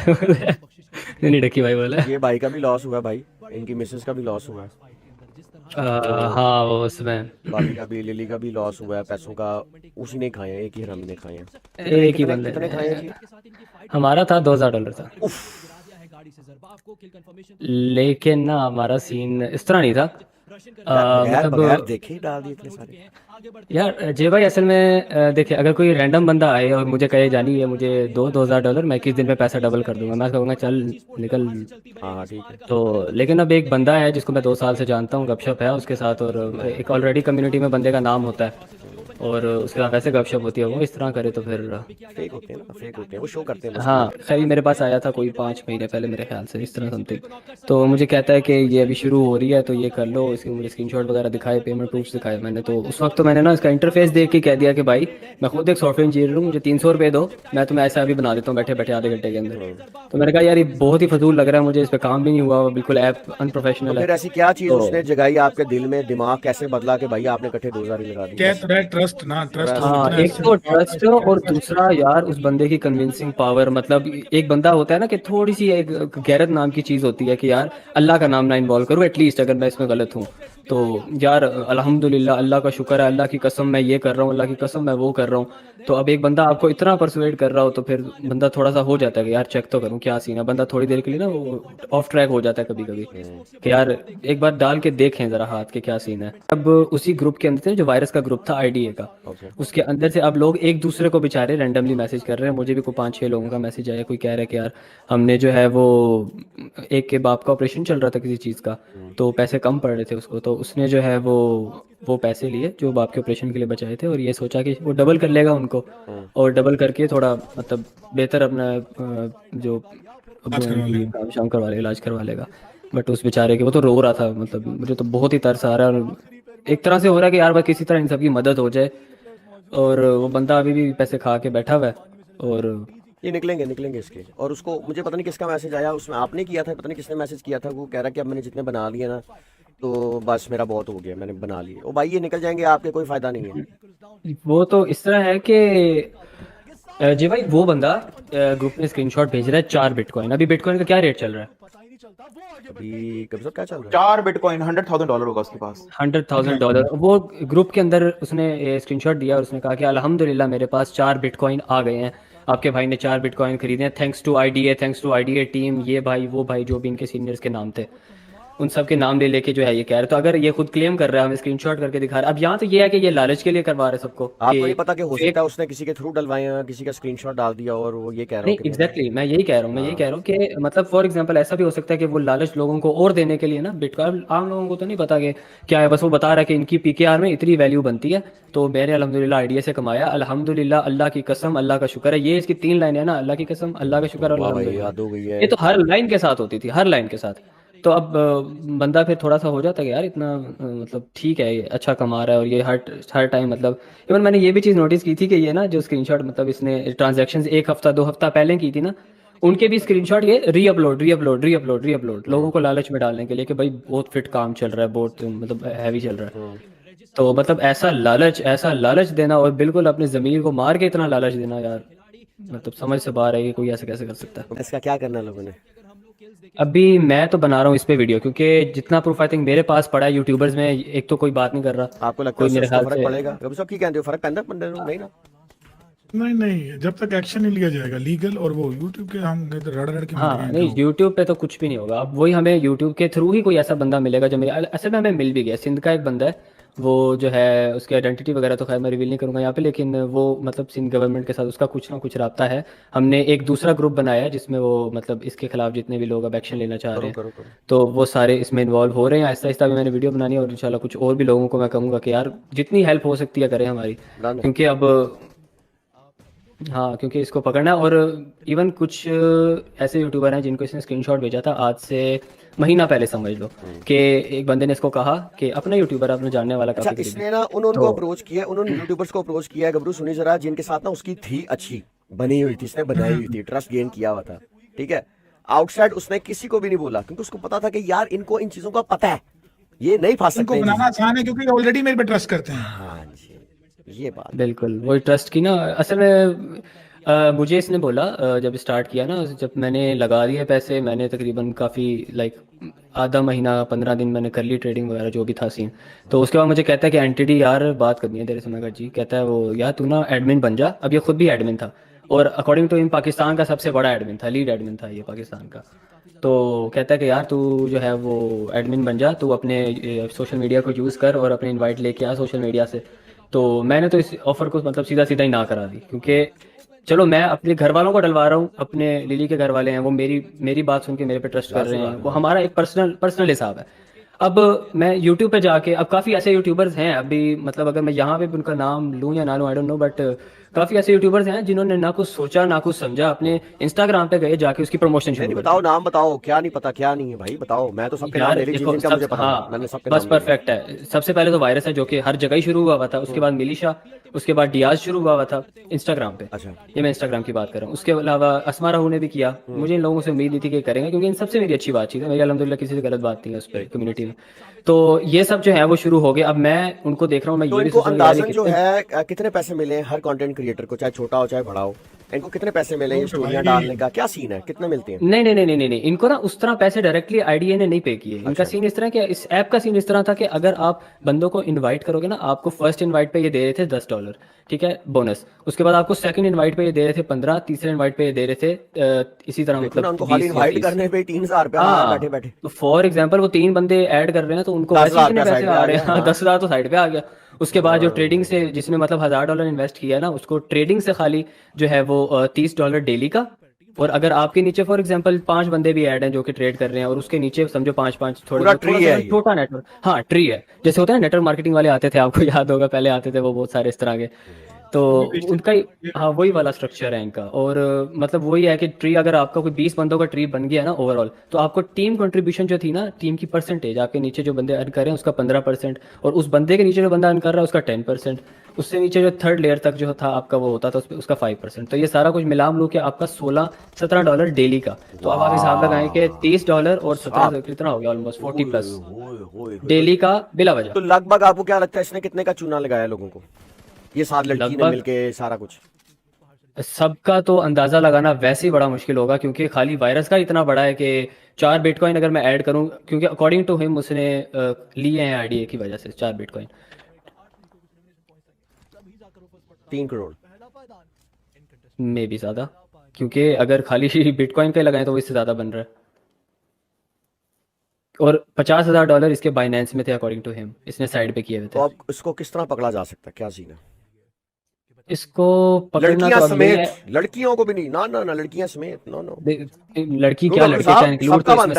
नहीं नहीं, डक्की भाई बोला। ये भाई का भी लॉस हुआ भाई, इनकी मिसेस का भी लॉस हुआ है। तो हाँ वो उसमें भाभी का भी, लिली का भी लॉस हुआ है पैसों का। उसी ने खाए हैं, एक ही हरामी ने खाए हैं। कितने एक ही कितने बंदे कितने खाए हैं जी? ने। हमारा था $2000 था। उफ। लेकिन ना हमारा सीन इस तरह नहीं था। यार बगैर बगैर मतलब देखे ही डाल दिए इतने सारे। यार जय भाई असल में देखिए, अगर कोई रैंडम बंदा आए और मुझे कहे जानी है मुझे दो $2000, मैं किस दिन में पैसा डबल कर दूंगा, मैं कहूँगा चल निकल। हाँ हाँ ठीक है। तो लेकिन अब एक बंदा है जिसको मैं 2 साल से जानता हूँ, गपशप है उसके साथ, और एक ऑलरेडी कम्युनिटी में बंदे का नाम होता है, और उसके साथ ऐसे गपशप होती है, वो इस तरह करे तो फिर। फेक होते हैं ना, फेक होते हैं, वो शो करते हैं बस हाँ कि। खैर मेरे पास आया था कोई 5 महीने पहले मेरे ख्याल से, इस तरह समथिंग। तो मुझे कहता है कि ये अभी शुरू हो रही है तो ये कर लो, इसके मुझे स्क्रीनशॉट वगैरह दिखाए, पेमेंट प्रूफ दिखाए मैंने, तो उस वक्त तो मैंने ना इसका इंटरफेस देख के कह दिया कि भाई मैं खुद एक सॉफ्टवेयर इंजीनियर हूँ, मुझे ₹300 दो, मैं तुम्हें ऐसा अभी बना देता हूँ बैठे बैठे आधे घंटे के अंदर। हम्म। तो मैंने कहा यार ये बहुत ही फजूल लग रहा है मुझे, इस पर काम भी नहीं हुआ, बिल्कुल ऐप तो अनप्रोफेशनल है। फिर ऐसी क्या चीज तो उसने जगाई आपके दिल में, दिमाग कैसे बदला कि भाई आपने इकट्ठे 2000 ही लगा दी, क्या कैसे? तो है, ट्रस्ट ना, ट्रस्ट हो, ट्रस्ट। हाँ, इतना एक ऐसे तो बात ट्रस्ट ऐसे और ट्रस्ट। दूसरा यार उस बंदे की कन्विंसिंग पावर, मतलब एक बंदा होता है ना कि थोड़ी सी एक गैरत नाम की चीज होती है कि यार अल्लाह का नाम ना इन्वॉल्व करूँ एटलीस्ट, अगर मैं इसमें गलत हूँ तो। यार अल्हम्दुलिल्लाह, अल्लाह का शुक्र है, अल्लाह की कसम मैं ये कर रहा हूँ, अल्लाह की कसम मैं वो कर रहा हूँ। तो अब एक बंदा आपको इतना परसुएड कर रहा हो तो फिर बंदा थोड़ा सा हो जाता है कि यार चेक तो करूँ क्या सीन है, बंदा थोड़ी देर के लिए ना वो ऑफ ट्रैक हो जाता है कभी कभी, हम्म। कि यार एक बार डाल के देखें जरा हाथ के क्या सीन है। अब उसी ग्रुप के अंदर थे, जो वायरस का ग्रुप था आईडीए का, ओके। उसके अंदर से अब लोग एक दूसरे को बेचारे रैंडमली मैसेज कर रहे हैं, मुझे भी कोई 5-6 लोगों का मैसेज आया, कोई कह रहा है कि यार हमने जो है वो एक के बाप का ऑपरेशन चल रहा था किसी चीज़ का, हम्म। तो पैसे कम पड़ रहे थे उसको, तो उसने जो है वो पैसे लिए जो बाप के ऑपरेशन के लिए बचाए थे, और ये सोचा कि वो डबल कर लेगा उनको, हम्म। और डबल करके थोड़ा मतलब बेहतर अपना जो आज करवा उनकी लेंगे। काम शाम करवा लेगा, इलाज करवा लेगा। बट उस बेचारे के, वो तो रो रहा था, मतलब मुझे तो बहुत ही तरस आ रहा है, और एक तरह से हो रहा है कि यार भाई किसी तरह इन सबकी मदद हो जाए। और वो बंदा अभी भी पैसे खा के बैठा हुआ है। और ये निकलेंगे निकलेंगे इसके। और उसको मुझे पता नहीं किसका मैसेज आया, उसमें आपने किया था, पता नहीं किसने मैसेज किया था, वो कह रहा कि अब मैंने जितने बना लिए ना, तो बस मेरा बहुत हो गया, मैंने बना लिए। ओ भाई ये निकल जाएंगे आपके, कोई फायदा नहीं है। वो तो इस तरह है कि जी भाई वो बंदा ग्रुप में स्क्रीनशॉट भेज रहा है 4 बिटकॉइन, अभी बिटकॉइन का क्या रेट चल रहा है? अभी कब सब क्या चल रहा है? 4 बिटकॉइन $100,000 होगा उसके पास। कितना? $100,000। वो ग्रुप के अंदर उसने स्क्रीनशॉट दिया और उसने कहा कि अल्हम्दुलिल्लाह मेरे पास 4 बिटकॉइन आ गए हैं, आपके भाई ने 4 बिटकॉइन खरीदे हैं, thanks to IDA, thanks to IDA team, ये भाई वो भाई जो भी इनके सीनियर्स के नाम थे, उन सब के नाम ले लेके जो है ये कह रहे। तो अगर ये खुद क्लेम कर रहा है, हमें स्क्रीनशॉट करके दिखा रहा है, अब यहाँ तो ये है कि ये लालच के लिए करवा रहे हैं सबको कि आपको नहीं पता कि हो सकता फेक। है उसने किसी के थ्रू डलवाए हैं, किसी का स्क्रीनशॉट डाल दिया और वो ये कह रहा हो नहीं कि मेरा। एग्जैक्टली मैं यही कह रहा हूँ, मैं यही कह हाँ। रहा हूँ कि मतलब फॉर एग्जांपल ऐसा भी हो सकता है कि वो लालच लोगों को और देने के लिए ना, बिटकॉइन आम लोगों को तो नहीं पता कि क्या है, बस वो बता रहा है कि इनकी पीकेआर में इतनी वैल्यू बनती है, तो मैंने अल्हम्दुलिल्लाह आइडिया से कमाया, अल्हम्दुलिल्लाह, अल्लाह की कसम, अल्लाह का शुक्र है, ये इसकी 3 लाइनें हैं ना, अल्लाह की कसम, अल्लाह का शुक्र और वाह भाई, अल्हम्दुलिल्लाह। याद हो गई है। ये तो हर लाइन के साथ होती थी, हर लाइन के साथ। तो अब बंदा फिर थोड़ा सा हो जाता है कि यार इतना मतलब ठीक है, ये अच्छा कमा रहा है, और ये हर हर टाइम मतलब। इवन मैंने ये भी चीज़ नोटिस की थी कि ये ना जो स्क्रीनशॉट मतलब इसने ट्रांजैक्शंस 1 हफ्ता 2 हफ्ता पहले की थी ना, उनके भी स्क्रीनशॉट ये रीअपलोड रीअपलोड रीअपलोड रीअपलोड, लोगों हम्म। को लालच में डालने के लिए कि भाई बहुत फिट काम चल रहा है, बहुत मतलब हैवी चल रहा है। हम्म। तो मतलब ऐसा लालच देना, और बिल्कुल अपने ज़मीर को मार के इतना लालच देना यार, मतलब समझ से बाहर है कि कोई ऐसे कैसे कर सकता है। इसका क्या करना है लोगों ने? अभी मैं तो बना रहा हूँ इस पे वीडियो, क्योंकि जितना प्रूफ आई थिंक मेरे पास पड़ा है यूट्यूबर्स में, एक तो कोई बात नहीं कर रहा, आपको लगता है कोई उससे मेरे उसको ख्याल फर्क से। पड़ेगा? कभी सब की कहते हो फर्क पैदा बंदे को नहीं ना। नहीं नहीं, जब तक एक्शन नहीं लिया जाएगा लीगल, और वो यूट्यूब के हम गए तो रड़ रड़ के मर गए हाँ हैं, क्या नहीं, होगा? यूट्यूब पे तो कुछ भी नहीं होगा, अब वही हमें यूट्यूब के थ्रू ही कोई ऐसा बंदा मिलेगा जो मेरे असल में हमें मिल भी गया, सिंध का एक बंदा है, वो जो है उसकी आइडेंटिटी वगैरह तो खैर मैं रिवील नहीं करूंगा यहाँ पे, लेकिन वो मतलब सिंध गवर्नमेंट के साथ उसका कुछ ना कुछ रब्ता है। हमने एक दूसरा ग्रुप बनाया है जिसमें वो मतलब इसके खिलाफ जितने भी लोग अब एक्शन लेना चाह रहे करो हैं, करो करो। तो वो सारे इसमें इन्वॉल्व हो रहे हैं। आहिस्ता आहिस्ता भी मैंने वीडियो बनानी है, और इंशाल्लाह कुछ और भी लोगों को मैं कहूँगा कि यार जितनी हेल्प हो सकती है करें हमारी, डन। क्योंकि अब हाँ, क्योंकि इसको पकड़ना है। और इवन कुछ ऐसे यूट्यूबर हैं जिनको इसने स्क्रीनशॉट भेजा था आज से महीना पहले समझ लो, हम्म। कि एक बंदे ने इसको कहा कि अपना यूट्यूबर, अपने जानने वाला अच्छा, काफ़ी करीबी। इसने ना उन उनको तो अप्रोच किया, उन यूट्यूबर्स को अप्रोच किया है, गबरू सुनी जरा, जिनके साथ ना उसकी थी अच्छी बनी हुई थी, इसने बनाई हुई थी, ट्रस्ट गेन किया हुआ था। ठीक है। आउटसाइड उसने किसी को भी नहीं बोला, क्योंकि उसको पता था कि यार इनको इन चीजों का पता है, ये नहीं फंस इनको सकते इन बनाना चीजों। आसान है क्योंकि ऑलरेडी मेरे पे ट्रस्ट करते हैं। हाँ जी, ये बात है। बिल्कुल वही ट्रस्ट की ना, असल में मुझे इसने बोला जब स्टार्ट किया ना, जब मैंने लगा दिए पैसे, मैंने तकरीबन काफ़ी लाइक आधा महीना 15 दिन मैंने कर ली ट्रेडिंग वगैरह जो भी था सीन। तो उसके बाद मुझे कहता है कि एंटिटी यार बात करनी है तेरे से। मैं कहा जी। कहता है वो यार तू ना एडमिन बन जा। अब ये खुद भी एडमिन था और अकॉर्डिंग टू इन पाकिस्तान का सबसे बड़ा एडमिन था, लीड एडमिन था ये पाकिस्तान का। तो कहता है कि यार तू जो है वो एडमिन बन जा, तू अपने सोशल मीडिया को यूज़ कर और अपने इनवाइट लेके आ सोशल मीडिया से। तो मैंने तो इस ऑफर को मतलब सीधा सीधा ही ना करा दी, क्योंकि चलो मैं अपने घर वालों को डलवा रहा हूँ, अपने लिली के घर वाले हैं वो मेरी मेरी बात सुन के मेरे पे ट्रस्ट कर रहे हैं, वो हमारा एक पर्सनल हिसाब है। अब मैं यूट्यूब पे जाके, अब काफ़ी ऐसे यूट्यूबर्स हैं अभी, मतलब अगर मैं यहाँ पे भी उनका नाम लूँ या ना लूँ आई डोंट नो, बट काफ़ी ऐसे यूट्यूबर्स हैं जिन्होंने ना कुछ सोचा ना कुछ समझा, अपने इंस्टाग्राम पे गए जाके उसकी प्रमोशन नहीं शुरू नहीं, कर बताओ दी। नाम बताओ, क्या नहीं पता क्या नहीं है भाई, बताओ। मैं तो सबके नाम यार ले ली, जिन देखो जिनका सब, मुझे पता था मैंने हाँ सबके बस नाम ले लिए। परफेक्ट है। सबसे पहले तो वायरस है जो कि हर जगह ही शुरू हुआ हुआ था, उसके बाद मिलीशा, उसके बाद डियाज शुरू हुआ हुआ था इंस्टाग्राम पे। अच्छा। ये मैं इंस्टाग्राम की बात कर रहा हूँ। उसके अलावा असमा राहू ने भी किया। मुझे इन लोगों से उम्मीद नहीं थी कि करेंगे, क्योंकि इन सबसे मेरी अच्छी बातचीत है, मेरी अल्हम्दुलिल्लाह किसी से गलत बात नहीं है उस पर कम्युनिटी में। तो ये सब जो है वो शुरू हो गए। अब मैं उनको देख रहा हूँ, मैं तो ये भी इनको सोच रहा हूँ यार ये अंदाजन जो कितने। है कितने पैसे मिले हैं हर कंटेंट क्रिएटर को, चाहे छोटा हो चाहे बड़ा हो, इनको कितने पैसे मिले हैं ये तो स्टोरियां भाई डालने का, क्या सीन है, कितने मिलते हैं? नहीं नहीं नहीं नहीं नहीं नहीं, इनको ना उस तरह पैसे डायरेक्टली आईडीए ने नहीं पे किए। इनका अच्छा सीन इस तरह, कि इस ऐप का सीन इस तरह था कि अगर आप बंदों को इनवाइट करोगे ना, आपको फर्स्ट इनवाइट पे ये दे रहे थे $10, ठीक है, बोनस। उसके बाद आपको सेकंड इनवाइट पे ये दे रहे थे 15, तीसरे इनवाइट पे ये दे रहे थे इसी तरह देखो ना, मतलब उनको खाली 20 या इनवाइट 30। करने पे 3,000 रुपया आ रहा है बैठे हाँ, बैठे। तो फॉर एग्जाम्पल वो 3 बंदे ऐड कर रहे हैं ना, तो उनको दस वैसे ही हजार इतने रुपया पैसे साइड पे आ आ रहे गया, हैं। हाँ, हाँ। 10,000 तो साइड पे आ गया। उसके बाद जो ट्रेडिंग से, जिसने मतलब $1,000 इन्वेस्ट किया है ना, उसको ट्रेडिंग से खाली जो है वो $30 डेली का। और अगर आपके नीचे फॉर एग्जांपल 5 बंदे भी ऐड हैं जो कि ट्रेड कर रहे हैं, और उसके नीचे समझो 5-5 थोड़े पूरा थोड़ा ट्री सा है ये। छोटा नेटवर्क, हाँ ट्री है, जैसे होता है नेटवर्क मार्केटिंग वाले आते थे, आपको याद होगा पहले आते थे वो बहुत सारे इस तरह के। तो वो भी उनका ही, हाँ वही वाला स्ट्रक्चर है इनका। और मतलब वही है कि ट्री, अगर आपका कोई 20 बंदों का ट्री बन गया ना ओवरऑल, तो आपको टीम कंट्रीब्यूशन जो थी ना, टीम की परसेंटेज, आपके नीचे जो बंदे अर्न कर रहे हैं उसका 15%, और उस बंदे के नीचे जो बंदा अर्न कर रहा है उसका 10%, उससे नीचे जो थर्ड लेयर तक जो था आपका वो होता था उसका 5%। तो ये सारा कुछ मिला मिलू के आपका $16-17 डेली का। तो अब आप हिसाब लगाएं कि $30 और 17 कितना हो गया, ऑलमोस्ट 40 ओए प्लस होए होए होए। डेली का बिला वजह। तो लगभग आपको क्या लगता है इसने कितने का चूना लगाया लोगों को, ये 7 लड़की ने लगभग मिलके सारा कुछ? सबका तो अंदाज़ा लगाना वैसे ही बड़ा मुश्किल होगा, क्योंकि खाली वायरस का इतना बड़ा है कि 4 बिटकॉइन अगर मैं ऐड करूं, क्योंकि अकॉर्डिंग टू हिम उसने लिए हैं आईडीए की वजह से 4 बिटकॉइन। 3 करोड़? में भी ज़्यादा, क्योंकि अगर खाली बिटकॉइन का ही लगाएं तो वो इससे ज़्यादा बन रहा है। और $50,000 इसके बाइनेंस में थे अकॉर्डिंग टू हिम, इसने साइड पे किए हुए तो थे। अब इसको किस तरह पकड़ा जा सकता है, क्या सीन है? इसको पकड़ना लड़कियां तो अब यही समेत, है। लड़कियों को भी नहीं, ना ना ना, लड़कियां समेत, नो नो। लड़की क्यों क्या, कपूर लड़के क्या, साहब, इंक्लूड तो सबका इसमें बनता है।